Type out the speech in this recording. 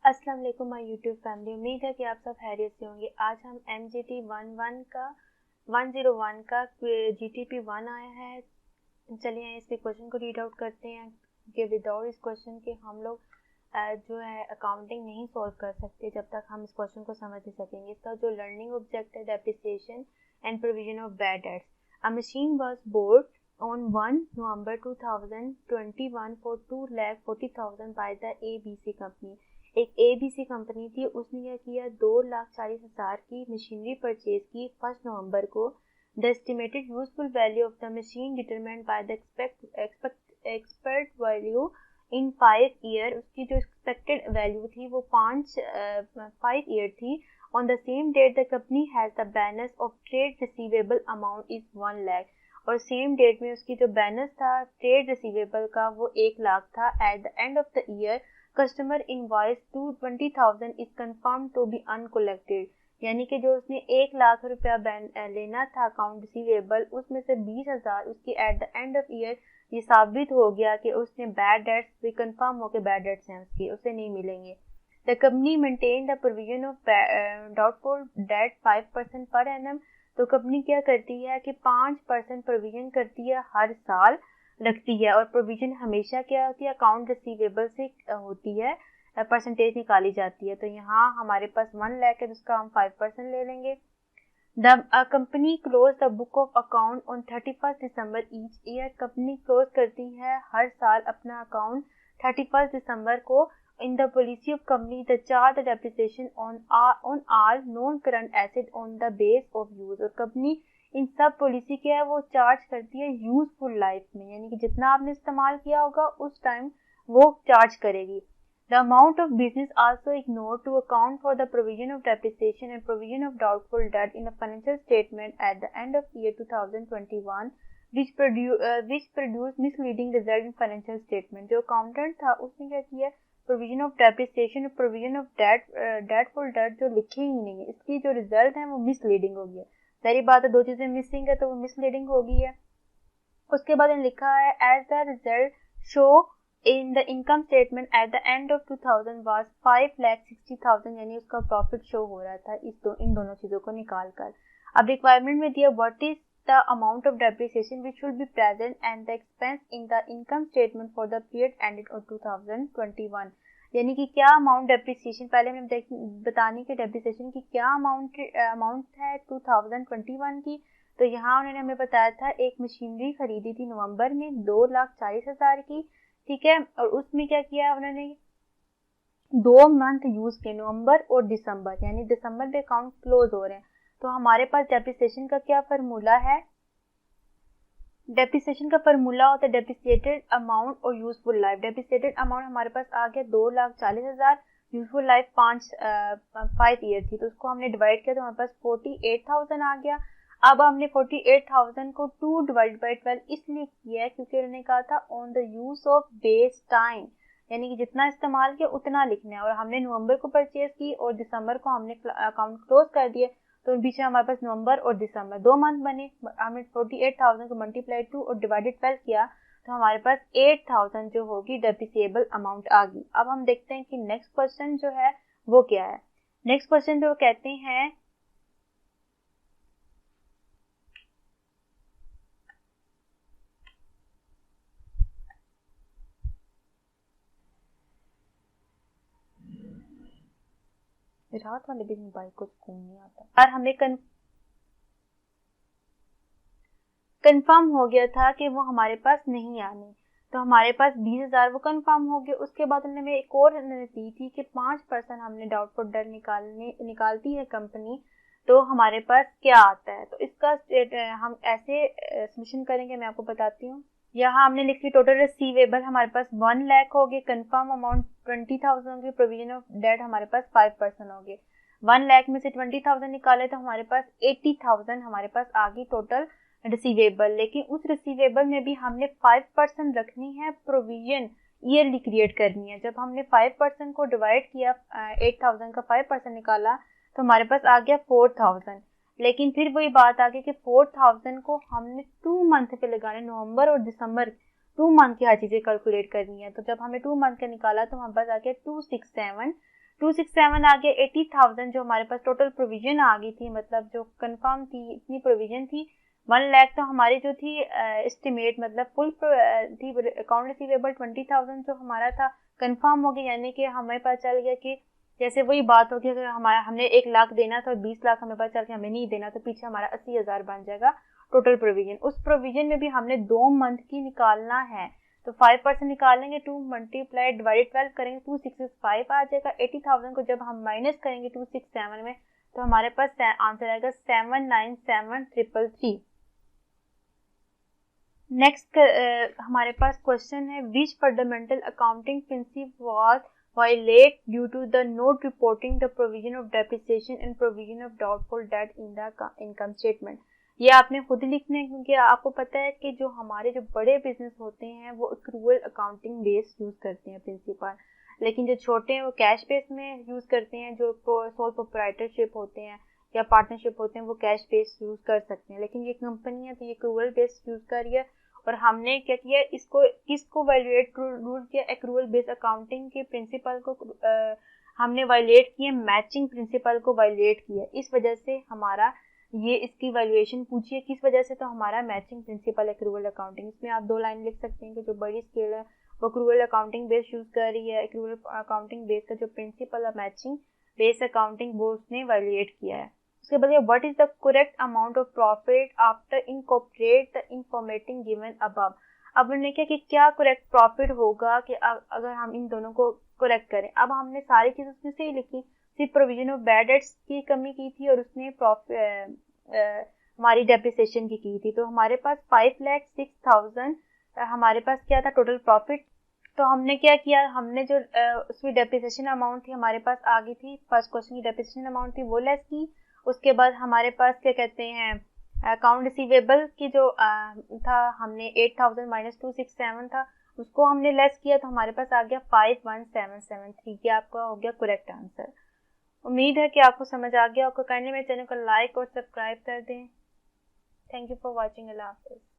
अस्सलाम वालेकुम my YouTube family. उम्मीद है कि आप सब खैरियत से होंगे। आज हम MGT 101 का GTP 1 आया है। चलिए इसके क्वेश्चन को रीड आउट करते हैं कि विदाउट इस क्वेश्चन के हम लोग जो है अकाउंटिंग नहीं सॉल्व कर सकते जब तक हम इस क्वेश्चन को समझ नहीं सकेंगे। इसका जो लर्निंग ऑब्जेक्ट है depreciation and provision of bad debts. A machine was bored on 1 November 2021 for 2,40,000 by the ABC company. एक ABC कंपनी थी, उसने क्या किया 2,40,000 की मशीनरी परचेज की 1 नवंबर को। The estimated useful value of the machine determined by the expert value in 5 year. उसकी जो एक्सपेक्टेड वैल्यू थी वो 5 ईयर थी। On the same date the company has the balance of trade receivable amount is 1 lakh. और same date में उसकी जो balance था ट्रेड रिसीवेबल का वो 1 लाख था। At the end of the year customer invoice to 20,000 is confirm to be uncollected. यानी कि जो उसने 1 लाख रुपया लेना था अकाउंट रिसीवेबल, उसमें से 20,000 उसकी eight the end of year ये साबित हो गया कि उसने बैड डेट्स भी कंफर्म हो के बैड डेट्स हैं उसकी, उसे नहीं मिलेंगे। The company maintain the provision of doubtful date 5% per annum. तो कंपनी क्या करती है कि 5% प्रोविजन करती है, हर साल रखती है। और प्रोविजन हमेशा क्या होती है, अकाउंट रिसीवेबल से होती है, परसेंटेज निकाली जाती है। तो यहाँ हमारे पास 1 लाख है, जिसका हम 5% ले लेंगे। The company close the book of account on 31 December each year. Company close करती है हर साल अपना अकाउंट 31 दिसंबर को। In the policy of company, the charge the depreciation on all non-current asset on the base of use। और company इन सब policy क्या है वो चार्ज करती है यूजफुल लाइफ में, यानी कि जितना आपने इस्तेमाल किया होगा उस टाइम वो चार्ज करेगी। The amount of business also ignored to account for the provision of depreciation and provision of doubtful debt in a financial statement at the end of year 2021 which produced misleading result in financial statement। जो accountant था उसने क्या किया, provision of depreciation और provision of डेटफुल date जो लिखे ही नहीं है, इसकी जो रिजल्ट है वो मिसलीडिंग हो गया। सारी बात है, दो चीजें मिसिंग है तो वो मिसलीडिंग हो गई है। उसके बाद लिखा है as the result show in the income statement at the end of 2000 was 5,60,000, यानी उसका प्रॉफिट शो हो रहा था इन दोनों चीजों को निकाल कर। अब रिक्वायरमेंट में दिया what is the amount of depreciation which should be present and the expense in the income statement for the period ended on 2021। यानी कि क्या अमाउंट डेप्रिसिएशन, पहले हमने बताने के डेप्रिसिएशन की क्या अमाउंट है 2021 की। तो यहाँ उन्होंने हमें बताया था एक मशीनरी खरीदी थी नवंबर में 2,40,000 की, ठीक है। और उसमें क्या किया उन्होंने, 2 मंथ यूज किए, नवंबर और दिसंबर, यानी दिसंबर में अकाउंट क्लोज हो रहे हैं। तो हमारे पास डेप्रिसिएशन का क्या फार्मूला है, डेप्रिसिएशन का फार्मूला होता है डेप्रिसिएटेड अमाउंट और यूजफुल लाइफ। डेप्रिसिएटेड अमाउंट हमारे पास आ गया 2,40,000, यूजफुल लाइफ 5 ईयर थी, तो उसको हमने डिवाइड किया तो हमारे पास 48,000 आ गया। अब हमने 48,000 को 2 डिवाइड बाई 12 इसलिए किया है क्योंकि उन्होंने कहा था on the use of base time, यानी कि जितना इस्तेमाल किया उतना लिखना है। और हमने नवंबर को परचेज की और दिसंबर को हमने अकाउंट क्लोज कर दिए, तो बीच में हमारे पास नवंबर और दिसंबर 2 मंथ बने। हमने 48,000 को मल्टीप्लाई 2 और डिवाइडेड 12 किया तो हमारे पास 8,000 जो होगी डेप्रिसिएबल अमाउंट आ गई। अब हम देखते हैं कि नेक्स्ट क्वेश्चन जो है वो क्या है। नेक्स्ट क्वेश्चन जो कहते हैं रात वाले दिन बाइक को सुकून नहीं आता। और हमें कंफर्म हो गया था कि वो हमारे पास नहीं आने, तो हमारे पास 20,000 वो कंफर्म हो गया। उसके बाद उन्होंने एक और दी थी कि 5% हमने डाउटफुल डेट निकालती है कंपनी, तो हमारे पास क्या आता है। तो इसका हम ऐसे सॉल्यूशन करेंगे, मैं आपको बताती हूँ। यहाँ हमने लिखी टोटल रिसीवेबल हमारे पास 1 लाख हो गए, कंफर्म अमाउंट 20,000 होगी, प्रोविजन ऑफ डेट हमारे पास 5% हो गए। 1 लाख में से 20,000 निकाले तो हमारे पास 80,000 हमारे पास आ गई टोटल रिसीवेबल। लेकिन उस रिसीवेबल में भी हमने 5% रखनी है प्रोविजन, ईयरली क्रिएट करनी है। जब हमने 5% को डिवाइड किया, 8,000 का 5% निकाला तो हमारे पास आ गया 4,000। लेकिन फिर वही बात आ गई कि 4,000 को हमने 2 मंथ पे लगाने, नवंबर और दिसंबर 2 मंथ की हर चीजें कैलकुलेट करनी है। तो जब हमने 2 मंथ का निकाला तो हमारे पास आ गया 267। 267 आ गया, 80,000 जो हमारे पास टोटल प्रोविजन आ गई थी, मतलब जो कंफर्म थी इतनी प्रोविजन थी। 1 लाख तो हमारी जो थी एस्टिमेट मतलब फुल थी। अकाउंट रिसीवेबल 20,000 जो हमारा था कंफर्म हो गया, यानी कि हमें पता चल गया कि जैसे वही बात होगी अगर हमारा हमने 1 लाख देना था और 20 लाख हमें पता चल गया हमें नहीं देना, तो पीछे हमारा 80,000 बन जाएगा टोटल प्रोविजन। उस प्रोविजन में भी हमने 2 मंथ की निकालना है, तो 5% निकालेंगे, 2 मल्टीप्लाई डिवाइडेड 12 करेंगे, 265 आ जाएगा। 80,000 को जब हम माइनस करेंगे 267 में, तो हमारे पास आंसर आएगा 797,333। नेक्स्ट हमारे पास क्वेश्चन है, which fundamental accounting principle was violate due to the not reporting the provision of depreciation and provision of doubtful debt in the income statement. ये आपने खुद ही लिखना है, क्योंकि आपको पता है कि जो हमारे जो बड़े बिजनेस होते हैं वो एक्रूअल अकाउंटिंग बेस यूज करते हैं प्रिंसिपल, लेकिन जो छोटे हैं वो कैश बेस में यूज करते हैं। जो सोल प्रोप्राइटरशिप होते हैं या पार्टनरशिप होते हैं वो कैश बेस यूज कर सकते हैं, लेकिन ये कंपनी है तो ये एक्रूअल बेस यूज कर रही है। और हमने क्या किया, इसको किसको वायलेट रूल किया, एक्रूअल बेस अकाउंटिंग के प्रिंसिपल को हमने वायलेट किया, मैचिंग प्रिंसिपल को वायलेट किया। इस वजह से हमारा ये इसकी वैल्यूएशन पूछिए किस वजह से, तो हमारा मैचिंग प्रिंसिपल एक्रूअल अकाउंटिंग। इसमें आप 2 लाइन लिख सकते हैं कि जो बड़ी स्केल है वो एक्रूअल अकाउंटिंग बेस यूज कर रही है, एक्रूअल अकाउंटिंग बेस का जो प्रिंसिपल है मैचिंग बेस अकाउंटिंग वो उसने वैल्यूएट किया है। उसके बाद what is the correct amount of profit after incorporate the information given above. अब हमने क्या करेक्ट प्रॉफिट होगा कि अगर हम इन दोनों को करेक्ट करें। अब हमने सारी चीज उसमें से ही लिखी, सिर्फ प्रोविजन ऑफ बैड डेट्स की कमी की थी और उसने प्रॉफिट हमारी डेप्रिसिएशन की थी। तो हमारे पास 5,06,000 हमारे पास क्या था टोटल प्रॉफिट। तो हमने क्या किया, हमने जो उसकी डेप्रिसिएशन अमाउंट थी हमारे पास आ गई थी, फर्स्ट क्वेश्चन की डेप्रिसिएशन अमाउंट थी वो लेस की। उसके बाद हमारे पास क्या कहते हैं अकाउंट रिसीवेबल की जो था हमने 8,000 माइनस 267 था उसको हमने लेस किया, तो हमारे पास आ गया 51,773। ये आपका हो गया करेक्ट आंसर। उम्मीद है कि आपको समझ आ गया। आपको करने में चैनल को लाइक और सब्सक्राइब कर दें। Thank you for watching. अल्लाह हाफिज़।